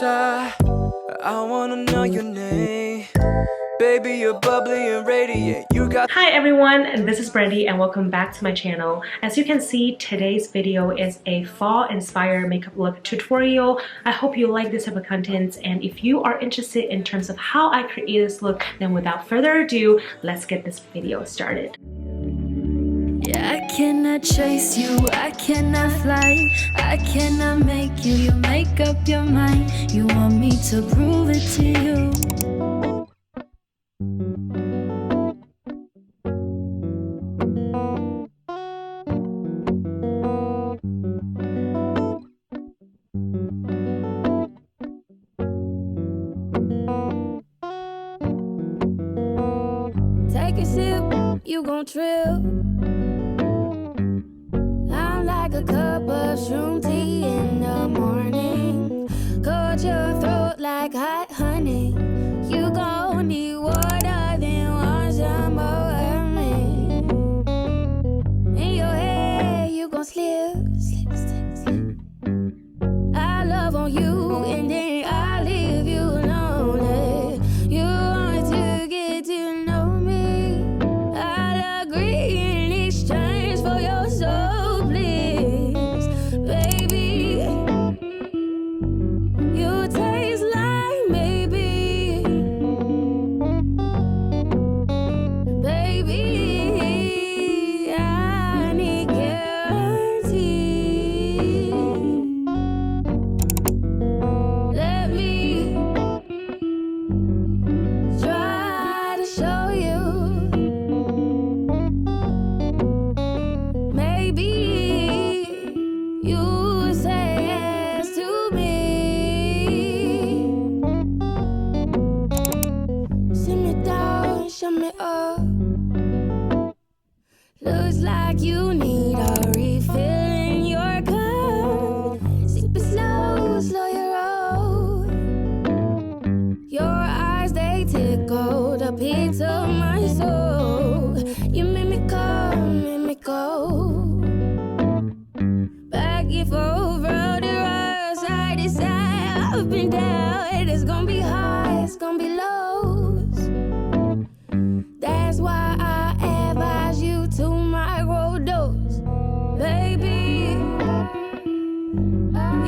shy. I wanna know your name. Baby, you're bubbly and radiant. You got. Hi everyone, this is Brandy and welcome back to my channel. As you can see, today's video is a fall inspired makeup look tutorial. I hope you like this type of content, and if you are interested in terms of how I create this look, then without further ado, let's get this video started. Yeah, I cannot chase you, I cannot fly, I cannot make you, you make up your mind. You want me to prove it to you. Take a sip, you gon' trip. I'm like a cup of shroom tea in the morning. Coat your throat like hot honey. You gon' need water, then want some more of me. In your head, you gon' slip, slip, slip, slip. I love on you, and then I leave you lonely. You want to get to know me. I'll agree in exchange for your soul, please, baby. You taste like maybe, baby. I need guarantee. Let me try to show you. Maybe you say yes to me. Sit me down, shut me up. Looks like you need a refill in your cup. Sip it slow, slow your roll. Your eyes, they tickle the pits of my soul. You make me come, make me go. Back and forth, round and round, side to side, up and down. It's gonna be high, it's gonna be lows. That's why I advise you to microdose, baby.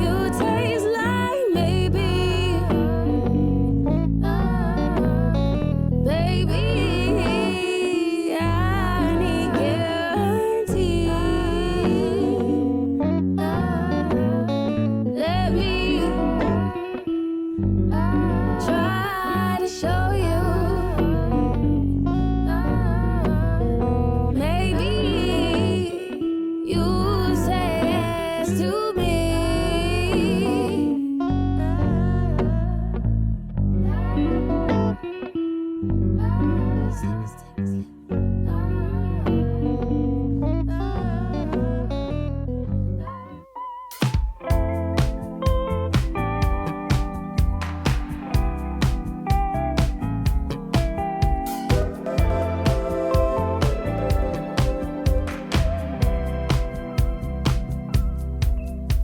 You taste like maybe, baby. I need guarantee. Let me try to show you. Maybe you say yes to me.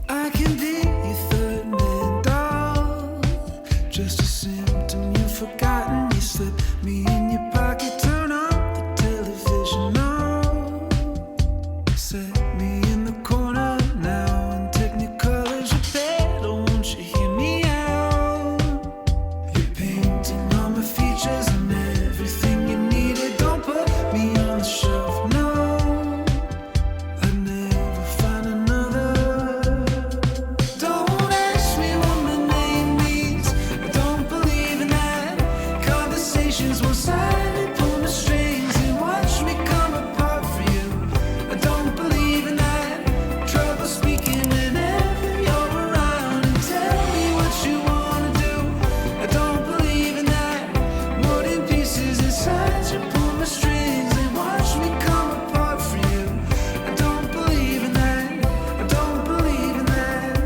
I can be your third man dog. Just a symptom you've forgotten. You slip me in your pocket, turn on the television on. Set me in the corner now, and Technicolor's your bed. Oh, won't you hear me out? You're painting all my features and everything you needed. Don't put me on the shelf, no. I'd never find another. Don't ask me what my name means. I don't believe in that. Conversations one-sided, pull my strings and watch me come apart for you. I don't believe in that. Trouble speaking whenever you're around and tell me what you wanna do. I don't believe in that. More than pieces inside you, pull my strings and watch me come apart for you. I don't believe in that. I don't believe in that.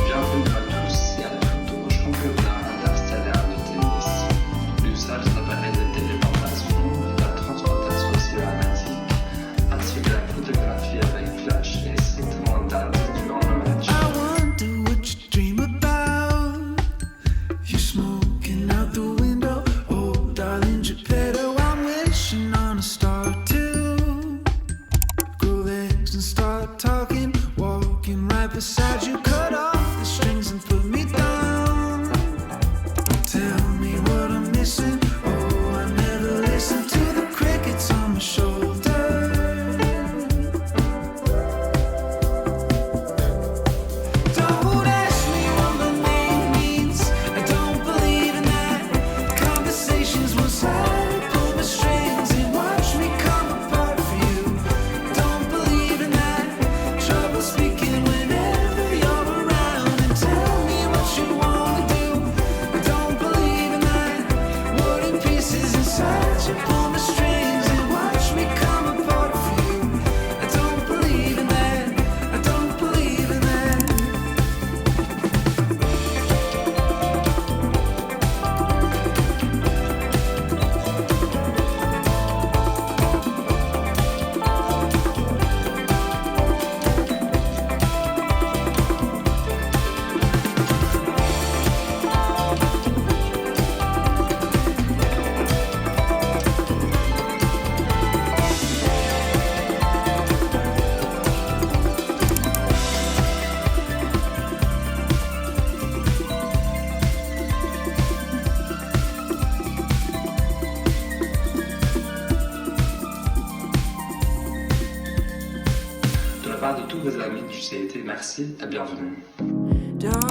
Bienvenue à tous et à toutes au championnat interstellaire de tennis. L'usage d'appareils de téléportation et la transportation cinématique, ainsi que la photographie avec flash est strictement interdit durant le match. I wonder what beside you, cut off the strings and put me down. Tell me what I'm missing. Oh, I never listen to the crickets on my shoulder. Don't ask me what my name means. I don't believe in that. Conversations one sided, pull my strings and watch me come apart for you. Don't believe in that. Trouble speaking whenever you're around and tell me what you wanna do. I don't believe in that. War in pieces inside you, pull my strings and watch me come apart for you. I don't believe in that. I don't believe in that. De la part de tous vos amis du CIT, merci et bienvenue.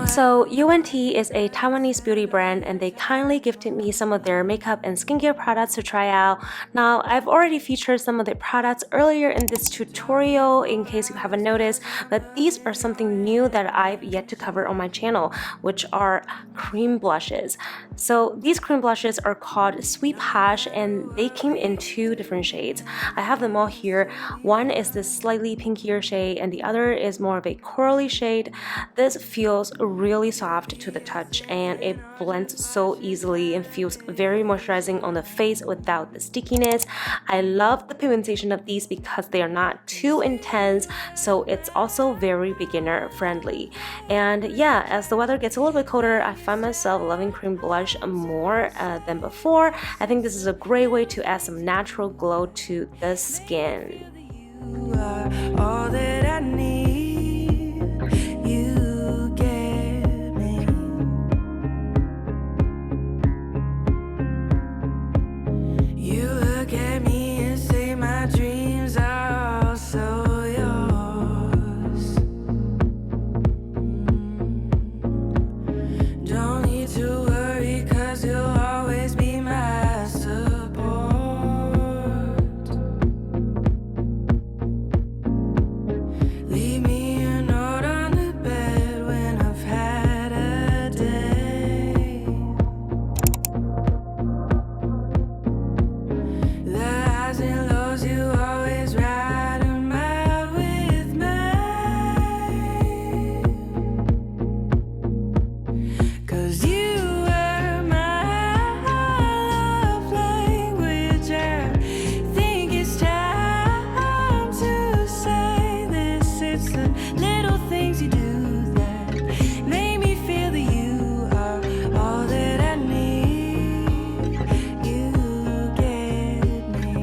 So UNT is a Taiwanese beauty brand and they kindly gifted me some of their makeup and skincare products to try out. Now I've already featured some of their products earlier in this tutorial in case you haven't noticed, but these are something new that I've yet to cover on my channel, which are cream blushes. So these cream blushes are called Sweet Posh and they came in 2 different shades. I have them all here. One is this slightly pinkier shade and the other is more of a corally shade. This feels really soft to the touch and it blends so easily and feels very moisturizing on the face without the stickiness. I love the pigmentation of these because they are not too intense, so it's also very beginner friendly. And yeah, as the weather gets a little bit colder, I find myself loving cream blush more than before. I think this is a great way to add some natural glow to the skin. You are all that I need. You get me. You look at me and say my dreams are also yours. Don't need to worry 'cause you'll always be my support. Leave me a note on the bed when I've had a day. The highs and lows you always ride 'em out with me. 'Cause you are my love language. I think it's time to say this. It's the little things you do that make me feel that you are all that I need. You get me.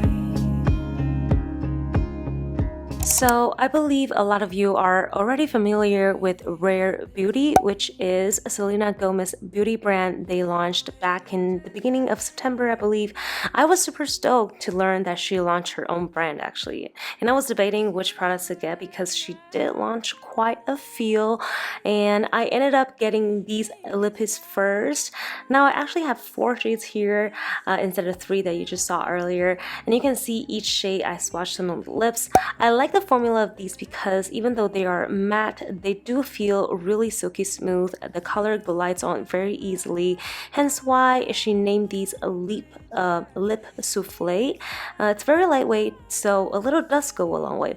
So I believe a lot of you are already familiar with Rare Beauty, which is a Selena Gomez beauty brand they launched back in the beginning of September, I believe. I was super stoked to learn that she launched her own brand actually. And I was debating which products to get because she did launch quite a few. And I ended up getting these lippies first. Now I actually have 4 shades here instead of 3 that you just saw earlier. And you can see each shade I swatched them on the lips. I like the formula of these because even though they are matte, they do feel really silky smooth. The color glides on very easily, hence why she named these lip souffle. It's very lightweight, so a little dust go a long way.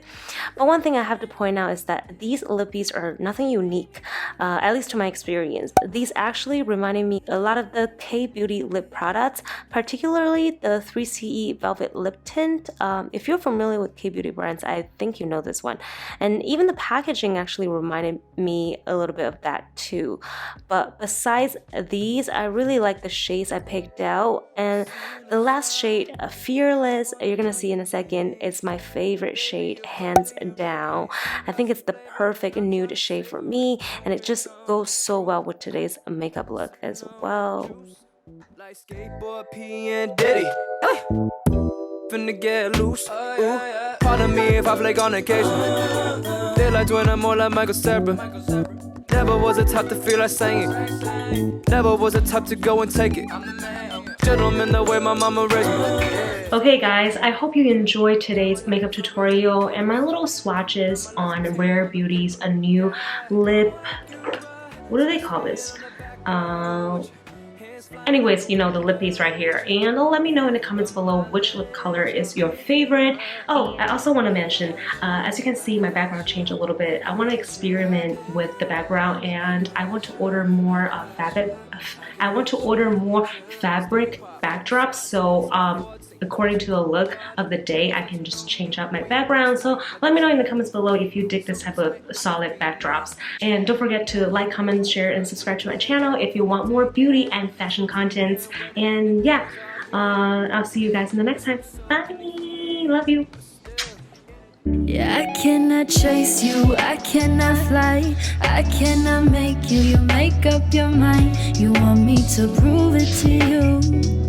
But one thing I have to point out is that these lippies are nothing unique, at least to my experience. These actually reminded me a lot of the K-Beauty lip products, particularly the 3CE Velvet Lip Tint. If you're familiar with K-Beauty brands, I think you you know this one. And even the packaging actually reminded me a little bit of that too. But besides these, I really like the shades I picked out. And the last shade, Fearless, you're gonna see in a second, it's my favorite shade, hands down. I think it's the perfect nude shade for me, and it just goes so well with today's makeup look as well. Like skateboard P and Diddy. Finna get loose. Ooh. Pardon me if I flake on occasion. They like when I'm more like Michael Sarah. Never was a type to feel like singing. Never was a type to go and take it. Gentleman, the way my mama raised me. Okay guys, I hope you enjoyed today's makeup tutorial and my little swatches on Rare Beauty's a new lip, what do they call this? Anyways, you know, the lip piece right here, and let me know in the comments below which lip color is your favorite. Oh, I also want to mention, as you can see, my background changed a little bit. I want to experiment with the background, and I want to order more fabric. I want to order more fabric backdrops. So according to the look of the day, I can just change up my background. So let me know in the comments below if you dig this type of solid backdrops. And don't forget to like, comment, share, and subscribe to my channel if you want more beauty and fashion contents. And yeah, I'll see you guys in the next time. Bye! Love you! Yeah, I cannot chase you, I cannot fly, I cannot make you, you make up your mind. You want me to prove it to you.